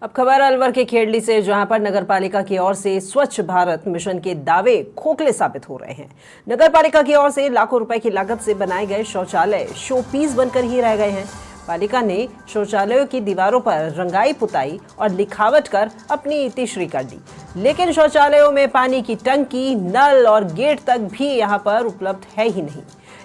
अब खबर अलवर के खेड़ली से, जहां पर नगरपालिका की ओर से स्वच्छ भारत मिशन के दावे खोखले साबित हो रहे हैं। नगरपालिका की ओर से लाखों रुपए की लागत से बनाए गए शौचालय शो पीस बनकर ही रह गए हैं। पालिका ने शौचालयों की दीवारों पर रंगाई पुताई और लिखावट कर अपनी तीसरी कर दी, लेकिन शौचालयों में पानी की टंकी, नल और गेट तक भी यहां पर उपलब्ध है ही नहीं,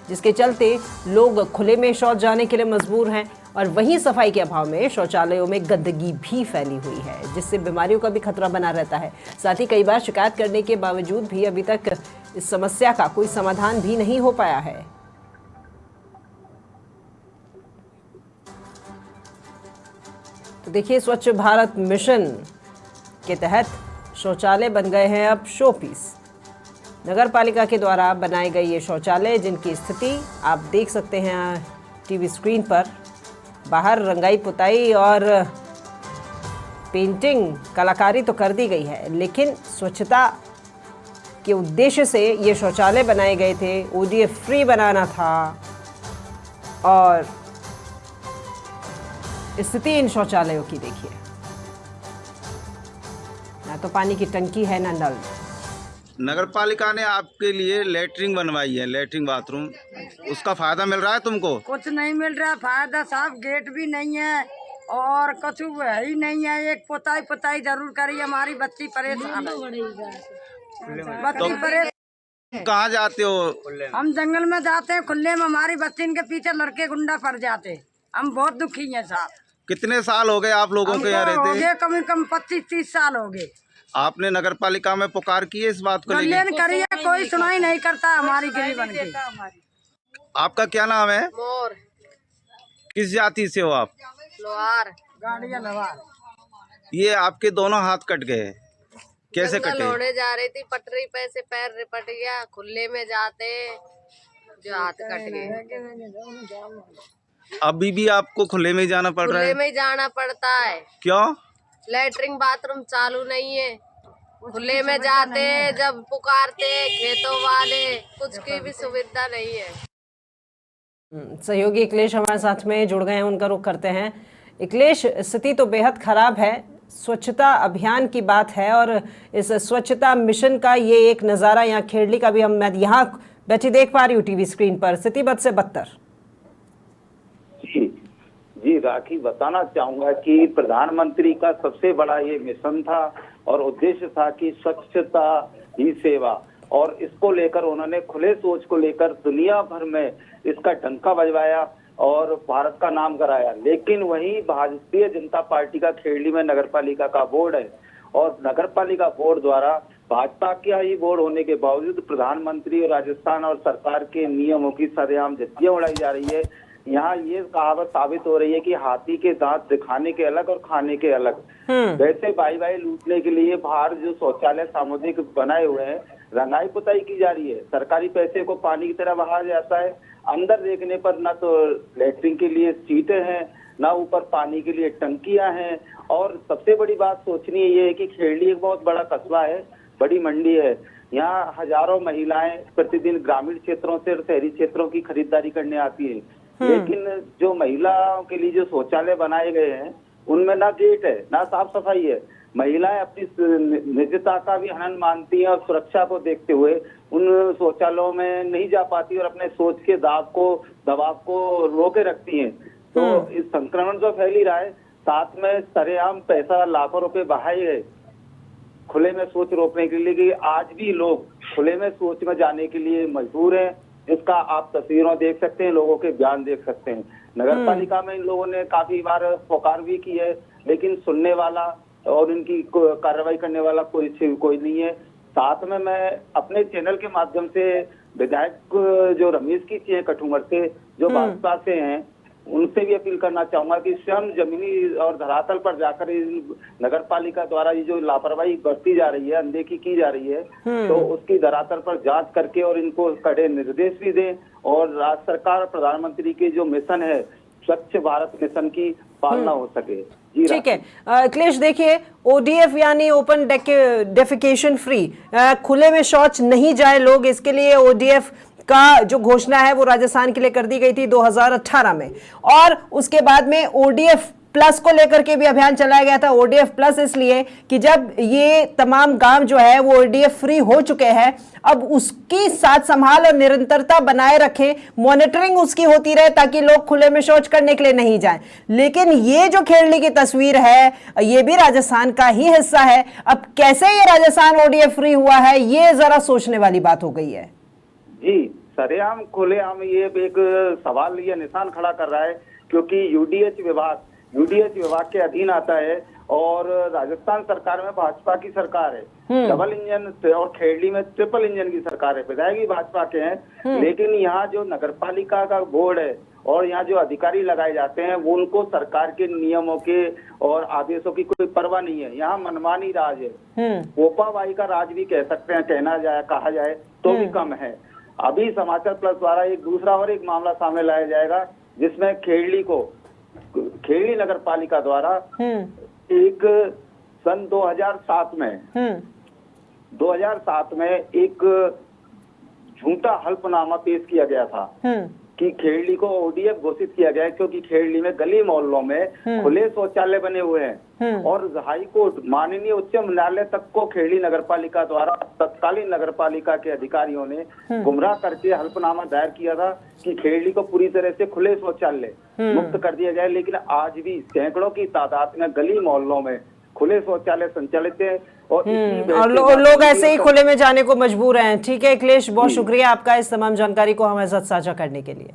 जिसके चलते लोग खुले में शौच जाने के लिए मजबूर हैं। और वहीं सफाई के अभाव में शौचालयों में गंदगी भी फैली हुई है, जिससे बीमारियों का भी खतरा बना रहता है। साथ ही कई बार शिकायत करने के बावजूद भी अभी तक इस समस्या का कोई समाधान भी नहीं हो पाया है। तो देखिए, स्वच्छ भारत मिशन के तहत शौचालय बन गए हैं अब शो पीस। नगर पालिका के द्वारा बनाए गए ये शौचालय, जिनकी स्थिति आप देख सकते हैं टीवी स्क्रीन पर। बाहर रंगाई पुताई और पेंटिंग कलाकारी तो कर दी गई है, लेकिन स्वच्छता के उद्देश्य से ये शौचालय बनाए गए थे। ओडीएफ फ्री बनाना था और स्थिति इन शौचालयों की देखिए, ना तो पानी की टंकी है ना नल। नगर पालिका ने आपके लिए लेटरिंग बनवाई है, लेटरिंग बाथरूम, उसका फायदा मिल रहा है तुमको? कुछ नहीं मिल रहा फायदा साहब, गेट भी नहीं है और कुछ है ही नहीं है। एक पुताई पुताई जरूर करी, हमारी बच्ची परेशान है, बच्ची परेशान। कहाँ जाते हो? हम जंगल में जाते हैं खुले में, हमारी बच्ची के पीछे लड़के गुंडा पड़ जाते। हम बहुत दुखी हैं साहब। कितने साल हो गए आप लोगों के यहाँ रहते? हो गए कम से कम 25-30 साल हो गए। आपने नगर पालिका में पुकार की है इस बात को लेकर? करी है, कोई सुनाई नहीं करता हमारी गरीबन की। आपका क्या नाम है? मोर। किस जाति से हो आप? लोहार। गाड़ियाँ लवार। ये आपके दोनों हाथ कट गए, कैसे कटे? होने जा रही थी पटरी पे से पैर रिपट गया, खुले में जाते जो हाथ कट गए। अभी भी आपको खुले में जाना पड़ रहा है? खुले में जाना पड़ता है। क्यों? लेटरिंग बाथरूम चालू नहीं है, खुले में जाते जब पुकारते खेतों वाले, कुछ की भी सुविधा नहीं है। सहयोगी इकलेश हमारे साथ में जुड़ गए हैं, उनका रुख करते हैं। इकलेश, स्थिति तो बेहद खराब है। स्वच्छता अभियान की बात है और इस स्वच्छता मिशन का ये एक नज़ारा यहाँ खेड़ली का भी मैं यहाँ बैठी देख पा रही हूँ टीवी स्क्रीन पर। स्थिति बद से बदतर। जी राखी, बताना चाहूंगा कि प्रधानमंत्री का सबसे बड़ा ये मिशन था और उद्देश्य था कि स्वच्छता ही सेवा, और इसको लेकर उन्होंने खुले सोच को लेकर दुनिया भर में इसका डंका बजवाया और भारत का नाम कराया। लेकिन वही भारतीय जनता पार्टी का खेड़ली में नगरपालिका का बोर्ड है और नगरपालिका बोर्ड द्वारा भाजपा का ही बोर्ड होने के बावजूद प्रधानमंत्री और राजस्थान और सरकार के नियमों की सरेआम धज्जियां उड़ाई जा रही है। यहाँ ये कहावत साबित हो रही है कि हाथी के दांत दिखाने के अलग और खाने के अलग। वैसे भाई लूटने के लिए बाहर जो शौचालय सामुदायिक बनाए हुए हैं, रंगाई पुताई की जा रही है, सरकारी पैसे को पानी की तरह बहाया जाता है। अंदर देखने पर न तो लेटरिन के लिए सीटें हैं, ना ऊपर पानी के लिए टंकियां हैं। और सबसे बड़ी बात सोचनी ये है कि खेड़ली एक बहुत बड़ा कस्बा है, बड़ी मंडी है। यहाँ हजारों महिलाएं प्रतिदिन ग्रामीण क्षेत्रों से और शहरी क्षेत्रों की खरीदारी करने आती है, लेकिन जो महिलाओं के लिए जो शौचालय बनाए गए हैं उनमें ना गेट है, ना साफ सफाई है। महिलाएं अपनी निजता का भी हनन मानती हैं और सुरक्षा को देखते हुए उन शौचालयों में नहीं जा पाती और अपने सोच के दबाव को रोके रखती हैं। तो इस संक्रमण जो फैल ही रहा है, साथ में सरेआम पैसा लाखों रुपए बहाए गए खुले में शौच रोकने के लिए, कि आज भी लोग खुले में शौच में जाने के लिए मजबूर हैं। इसका आप तस्वीरों देख सकते हैं, लोगों के बयान देख सकते हैं। नगर पालिका में इन लोगों ने काफी बार पुकार भी की है, लेकिन सुनने वाला और इनकी कार्रवाई करने वाला कोई नहीं है। साथ में मैं अपने चैनल के माध्यम से विधायक जो रमेश की चाहिए कठुमर से, जो भाजपा से हैं, उनसे भी अपील करना चाहूंगा कि स्वयं जमीनी और धरातल पर जाकर नगर पालिका द्वारा ये जो लापरवाही बरती जा रही है, अनदेखी की जा रही है, तो उसकी धरातल पर जांच करके और इनको कड़े निर्देश भी दें और राज्य सरकार प्रधानमंत्री के जो मिशन है स्वच्छ भारत मिशन की पालना हो सके। ठीक है अखिलेश, देखिए ओडीएफ यानी ओपन डेफिकेशन फ्री, खुले में शौच नहीं जाए लोग, इसके लिए ओडीएफ का जो घोषणा है वो राजस्थान के लिए कर दी गई थी 2018 में, और उसके बाद में ओडीएफ प्लस को लेकर के भी अभियान चलाया गया था। ओडीएफ प्लस इसलिए कि जब ये तमाम गांव जो है वो ओडीएफ फ्री हो चुके हैं, अब उसकी साथ संभाल और निरंतरता बनाए रखें, मॉनिटरिंग उसकी होती रहे ताकि लोग खुले में शौच करने के लिए नहीं जाएं। लेकिन ये जो खेड़ली की तस्वीर है ये भी राजस्थान का ही हिस्सा है। अब कैसे ये राजस्थान ओडीएफ फ्री हुआ है, ये जरा सोचने वाली बात हो गई है। जी, सरेआम खुलेआम ये एक सवाल या निशान खड़ा कर रहा है, क्योंकि यूडीएच विभाग के अधीन आता है और राजस्थान सरकार में भाजपा की सरकार है, डबल इंजन, और खेड़ली में ट्रिपल इंजन की सरकार है। विधायक भी भाजपा के हैं, लेकिन यहाँ जो नगरपालिका का बोर्ड है और यहाँ जो अधिकारी लगाए जाते हैं वो उनको सरकार के नियमों के और आदेशों की कोई परवाह नहीं है। यहाँ मनमानी राज है, पोपाबाई का राज भी कह सकते हैं, कहा जाए तो भी कम है। अभी समाचार प्लस द्वारा एक दूसरा और एक मामला सामने लाया जाएगा, जिसमें खेड़ली नगर पालिका द्वारा एक सन 2007 में एक झूठा हल्फनामा पेश किया गया था कि खेड़ली को ओडीएफ घोषित किया गया है, क्योंकि खेड़ली में गली मोहल्लों में खुले शौचालय बने हुए हैं। और हाई कोर्ट, माननीय उच्च न्यायालय तक को खेड़ली नगरपालिका द्वारा तत्कालीन नगरपालिका के अधिकारियों ने गुमराह करके हल्फनामा दायर किया था कि खेड़ली को पूरी तरह से खुले शौचालय मुक्त कर दिया जाए। लेकिन आज भी सैकड़ों की तादाद में गली मोहल्लों में खुले शौचालय संचालित है और लोग ऐसे ही खुले में जाने को मजबूर हैं। ठीक है अखिलेश, बहुत शुक्रिया आपका इस तमाम जानकारी को हमारे साथ साझा करने के लिए।